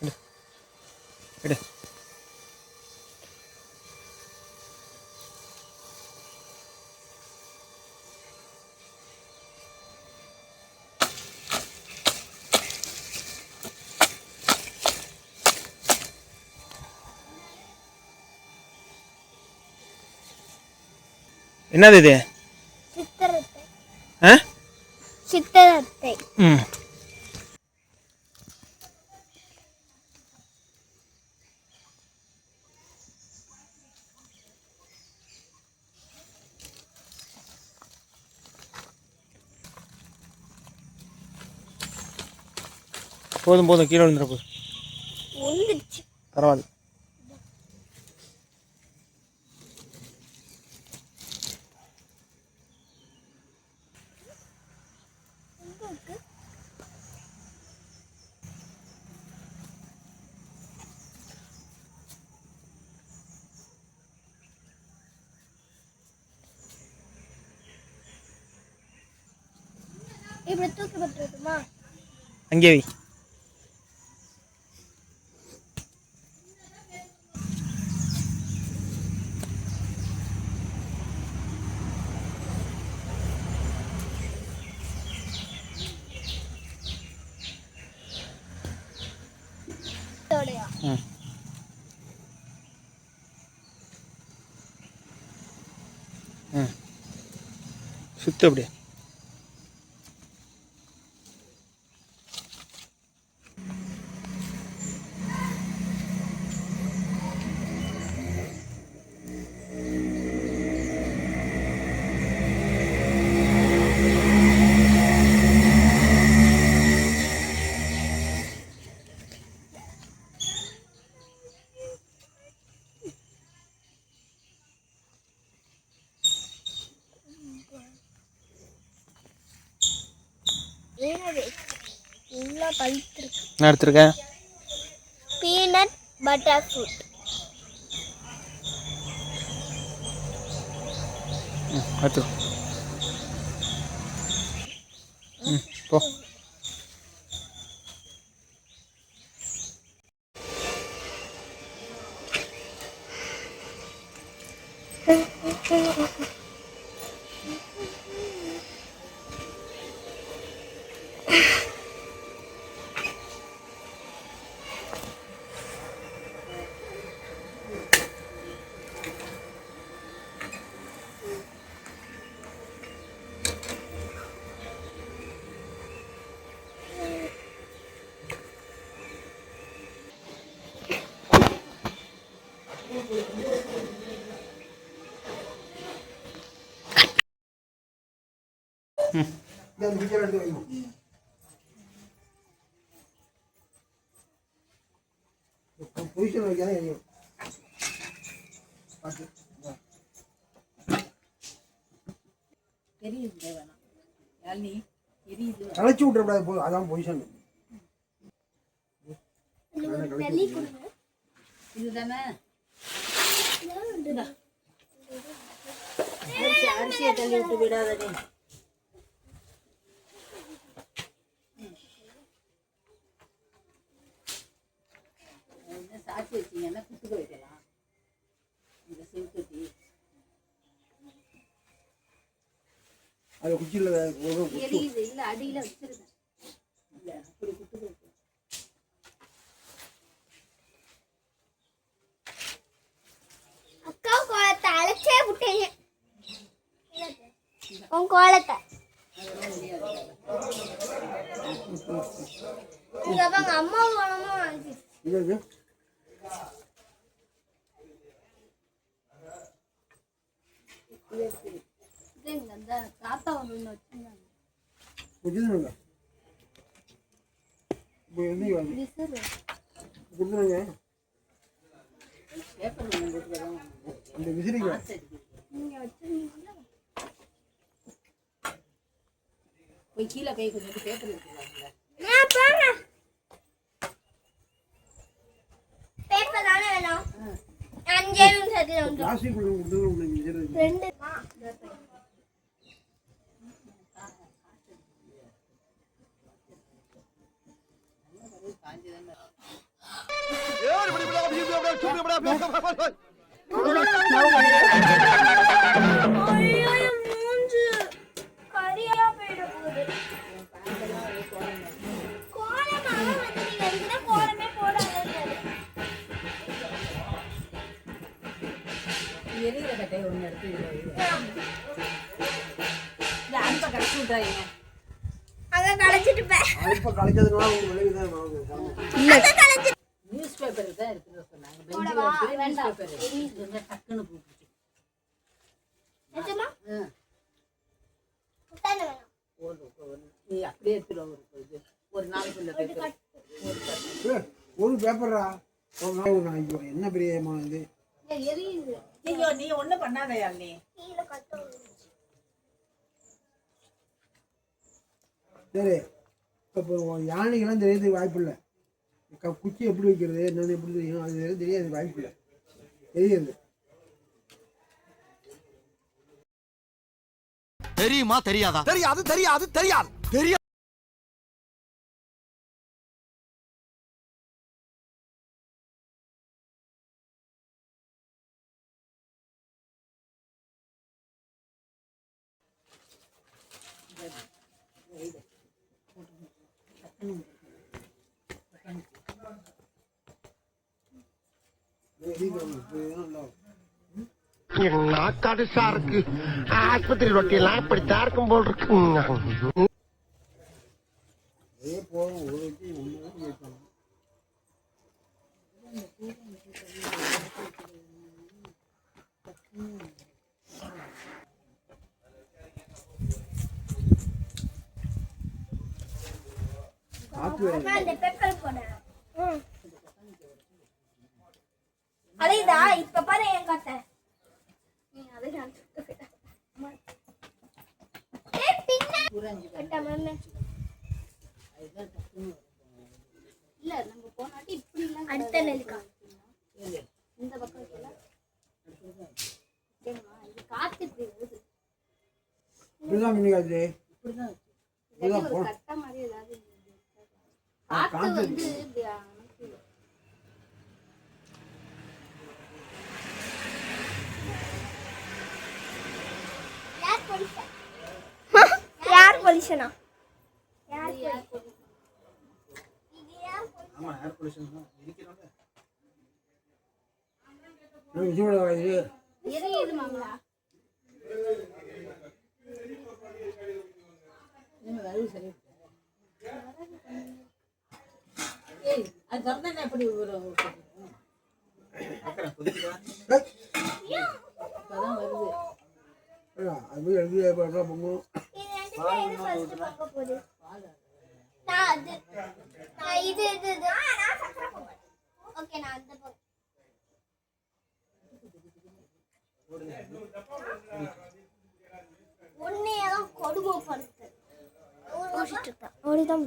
எடு எடு. என்னது இது? சித்திரத்தை. ஆ? சித்திரத்தை. ம். போதும் போதும், கீழே விழுந்துட போதும். வந்துருச்சு. பரவாயில்ல. இப்படி தூக்கி போட்டுருக்குமா? அங்கே வை. ம். ம். சுத்து அப்படியே. நான் எடுத்துருக்கேன். Peanut butter fruit. எடுத்து. ம், போ. களைச்சி விட்டுறக்கூடாது போதும், அதான் பொசிஷன். இதுதானே அரிசியை தள்ளி விட்டு விடாதே. சாட்சி வச்சிங்கன்னா குத்துக்க வைக்கலாம். இந்த செங்கட்டி அது குச்சியில் எரியுது இல்லை, அடியில் வச்சிருக்கேன். இல்லை அப்படி குத்துக்க வைக்கலாம். அக்கா கோலத்தை அழைச்சே விட்டீங்க. உன் கோலத்தை இங்க பாங்க, அம்மா கோலமும் வாங்கி தாத்தா ஒன்று வச்சிருந்தாங்க. அந்த விசிறிங்க போய் கீழே கை கொஞ்சம் பேப்பர் எடுத்துக்கலாம்ல. பேப்பர் தானே வேணும். 5 நிமிஷத்துல பிளாஸ்டிக் ரெண்டு காஞ்சி தானே ஐயோ, என் மூஞ்சு கரியா போயிட போகுது. கோலமாக வந்து நீங்க இதுல கோலமே போடாதீங்க. எரியிற கட்டையை ஒன்று எடுத்து இந்த அன்பை கடைச்சி விட்டாங்க. அங்க கலைச்சிட்டு பே. இப்ப கலைக்கிறதுனால உங்களுக்கு விளைவுதான் அங்க கலைச்சிட்டு நியூஸ் பேப்பர் தான் எடுத்துட்டு சொன்னாங்க. பெஞ்சில் வச்சு நியூஸ் பேப்பர் கொஞ்சம் டக்குன்னு போட்டுச்சு. நிஜமா? ம், முட்டாள வேணும். நீ அப்படியே எடுத்துட்டு ஒரு நாளுக்குள்ள பேப்பர் ஒரு பேப்பரா ஐயோ என்ன பெரிய இது எரியுது. ஐயோ நீ ஒன்றும் பண்ணாதயா நீ. கீழே கட்ட சரி இப்போ யானைக்கெல்லாம் தெரியறதுக்கு வாய்ப்பு இல்லை. குச்சி எப்படி வைக்கிறது என்னன்னு எப்படி தெரியும் அது தெரியாது வாய்ப்பு இல்லை தெரியாது. தெரியுமா தெரியாதா? தெரியாது தெரியாது தெரியாது தெரியாது. கடுசா இருக்கு. ஆஸ்பத்திரி ரொட்டி எல்லாம் இப்படித்தான் இருக்கும் போல் இருக்கு. போதும் ஒரு வச்சு ஒன்று வைப்பாங்க. அந்த பெப்பர் போட. அதேதா இப்ப பாரு என் கட்ட. நீ அதை நான் சுத்த விட. ஏ பின்ன கட்ட மம்மி. இல்ல நம்ம போனாட்டி இப்படி எல்லாம் அடுத்த நெல்லிக்கா. இந்த பக்கம் இருக்கலாம். இது காத்து இப்படி வருது. இப்படிதான் மின்னிக்காது. இப்படிதான் ஒரு கட்ட மாதிரி ஏதாவது காத்து வந்து இப்படி அனுப்பி. யார் பொலிஷனா? யார் ஆமா ஏர் பொல்யூஷன் தான் இருக்கிறோம்ல. எரியுது மாமா. ஏய் அது திறந்தா எப்படி பார்க்குறேன் புதுசா இப்பதான் வருது. அது எழுதி பொங்கும். உன்னையெல்லாம் கொடுமைப்படுத்து. ஓடிதான்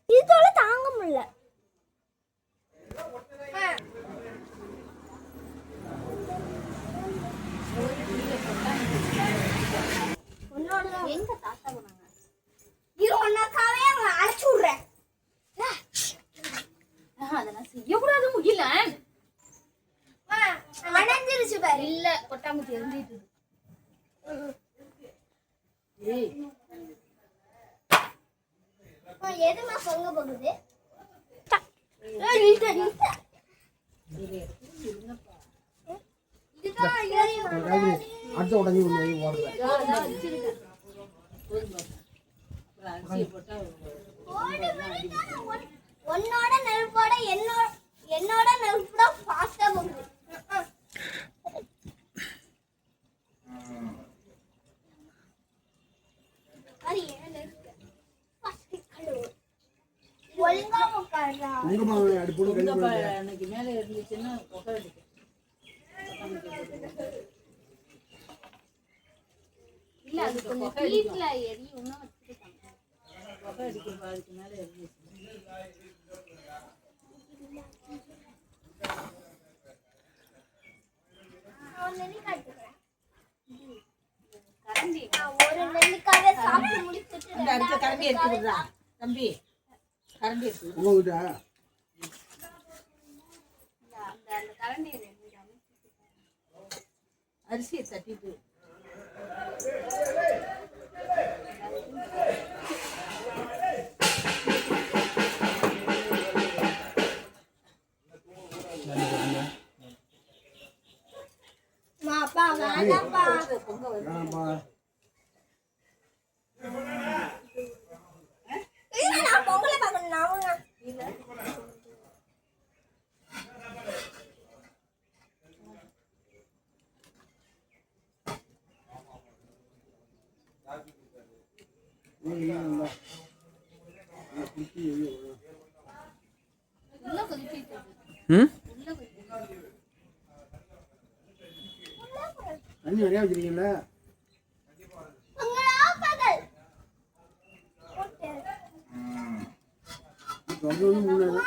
இதோட தாங்க முடியல. எங்க தாத்தா போனாங்க? இது ஒன்னாக்காவே அவன் அழைச்சு விடுறேன். அதெல்லாம் செய்யக்கூடாது முகில. அணைஞ்சிருச்சு பாரு. இல்ல கொட்டாங்குச்சி எரிஞ்சிட்டு. ஏய் எதுமா பொங்க போகுது? அடுத்த உடனே ஓடுவேன். உன்னோட நெருப்போட என்னோட நெருப்போட ஃபாஸ்டா போகுது. அது ஏன் நெருப்பு? ஒழுங்கா உட்கார்றா. அன்னைக்கு மேல இருந்துச்சுன்னா புகை அடிக்கும். இல்ல அது கொஞ்சம் வீட்டுல எரியும் இன்னும் வச்சிருக்காங்க. புகை அடிக்கும். அதுக்கு மேல இருந்துச்சு. ஒரு நெல்லிக்காவை சாப்பிட்டு முடிச்சிட்டு கரண்டி எடுத்து விடுறா தம்பி. கரண்டி இருக்கு. உங்ககிட்ட அந்த கரண்டி அரிசியை தட்டிட்டு அப்பா வேணாப்பா. வேணாம்ப்பா. இல்ல நான் பொங்கலை பார்க்கணும். நான் உள்ள கொதிச்சிட்டு ம் உள்ள கொதிச்சிட்டு தண்ணி நிறையா வச்சிருக்கீங்களா? பொங்கலா பகல். ஓகே. தொடர்ந்து வந்து 3 நாள்.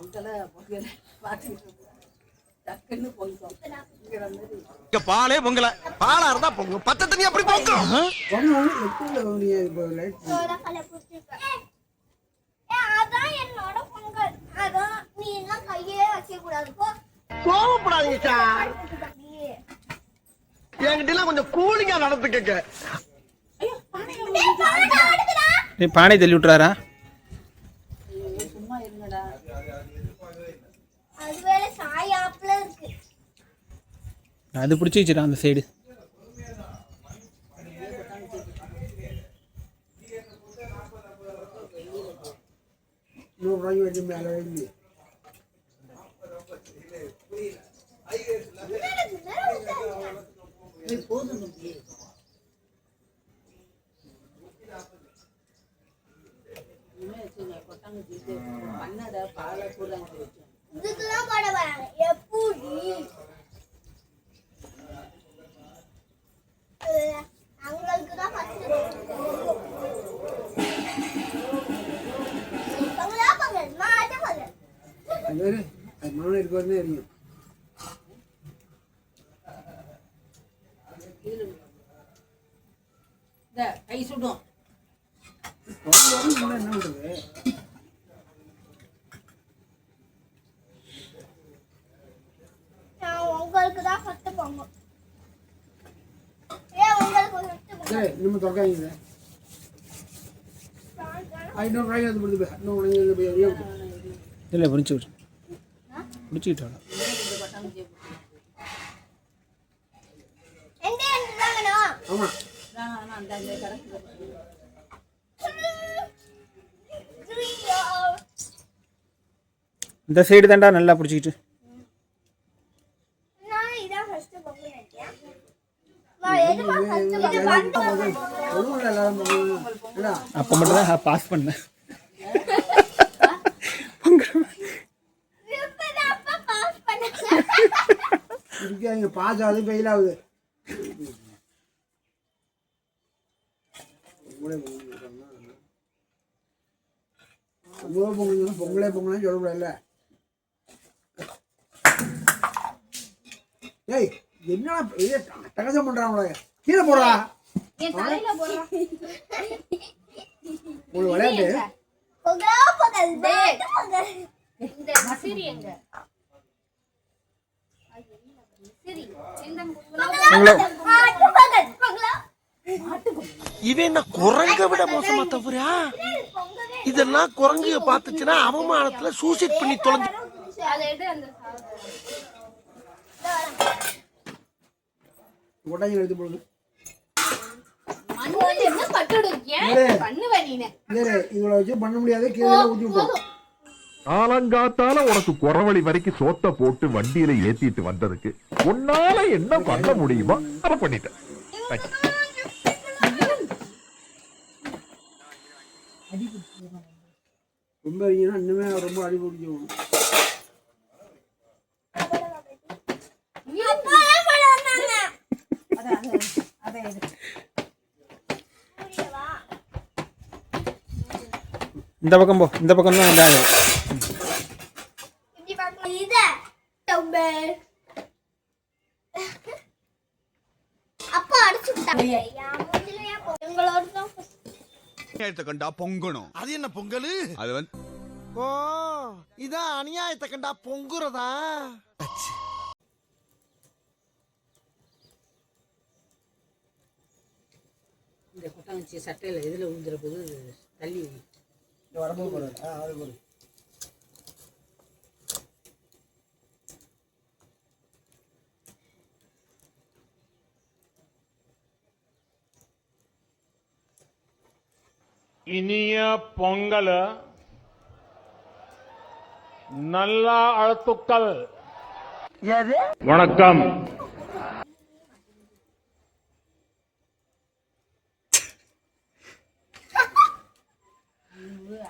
பொங்கல். பாலே பொங்கல பாலா இருந்தா பொங்கும் பச்சை தண்ணி அப்படி பொங்கும் அதான் என்னோட பொங்கல். அதான் நீ எல்லாம் கையே வைக்க கூடாது. போ. கோவப்படாதீங்க சார். என்கிட்ட எல்லாம் கொஞ்சம் கூலிங்கா நடந்துக்கங்க. நீ பானை தள்ளி விட்டுறாரா? சும்மா இருங்கடா. அது வேற சாயாப்ல இருக்கு. அது பிடிச்சி வச்சிடா அந்த சைடு. ₹100 வச்சு மேலே வைங்க. போதும் கொட்டாங்க பண்ணட பாலை கூட இதுக்கெல்லாம் போட வராங்க. எப்படி அவங்களுக்கு தான் பொங்கலா பொங்கல் மாட்ட பொங்கல். அது வேறு அது மனம் இருக்க வரதே எரியும். கை சுடும். என்ன பண்ணுறது? உங்களுக்கு தான் ஃபர்ஸ்ட் பொங்கல். ஏன் உங்களுக்கு ஃபர்ஸ்ட் பொங்கல்? சரி நம்ம தொடக்காங்க. ₹500 அது கொடுத்து போய் இன்னும் போய் எரியும். இல்லை பிடிச்சி விட்டு பிடிச்சிக்கிட்டோம். எந்த எந்த தாங்கணும்? ஆமாம் அந்த கணக்கு இந்த சைடு தாண்டா நல்லா பிடிச்சிக்கிட்டு. நான் இதான் ஃபர்ஸ்ட் பொங்கல் நினைக்கிறேன். எதுமா ஃபர்ஸ்ட் பொங்கல்? ஒன்றும் இல்லை எல்லாரும் இல்லை அப்போ மட்டும் தான் பாஸ் பண்ணேன். இப்பதான் அப்பா பாஸ் பண்ணாங்க. இருக்காங்க பாஸ் ஆகுது ஃபெயில் ஆகுது. பொங்கலே பொங்கலாம் சொல்லக்கூடாதுல்ல. ஏய் என்ன தகசம் பண்றாங்களே கீழே போடுறா. என் தலையில போடுறான். ஒரு விளையாட்டு பொங்கலா பொங்கல் மாட்ட பொங்கல். இந்த மசிறி எங்க சரி இந்த மாட்ட பொங்கல். பொங்கலா இவன் என்ன குரங்க விட மோசமா தவிரா? இதெல்லாம் குரங்கு பார்த்துச்சுன்னா அவமானத்துல சூசைட் பண்ணி தொலைஞ்சு. அதை எடு அந்த கொட்டாஞ்சி எடுத்து போடுங்க. மண்ணு என்ன பட்டுடும். ஏன் பண்ணுவ நீனே? இல்லை இவ்வளோ வச்சு பண்ண முடியாது. கீழே ஊற்றி விட்டோம். காலங்காத்தால உனக்கு குறவழி வரைக்கும் சோத்த போட்டு வண்டியில ஏத்திட்டு வந்ததுக்கு உன்னால என்ன பண்ண முடியுமோ அதை பண்ணிட்டேன். ரொம்ப இருக்கீங்கன்னா இன்னுமே ரொம்ப அடி பிடிக்கும். இந்த பக்கம் போ. இந்த பக்கம் தான் இதாக இப்படி அநியாயத்தை கண்டா பொங்கணும். அது என்ன பொங்கல்? அது வந்து ஓ இதான் அநியாயத்தை கண்டா பொங்குறதா? இந்த கொட்டாங்குச்சி சட்டையில் இதில் விழுந்துற போது தள்ளி வை. இந்த வரம்பு போடுறது அது போடு. இனிய பொங்கல் நல்ல அழுத்துக்கள். வணக்கம்.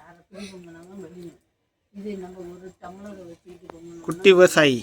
அரை பொங்கலாமல் வெளியும் இது நம்ம ஒரு டம்ளரை வச்சுக்கிட்டு பொங்கல் குட்டி விவசாயி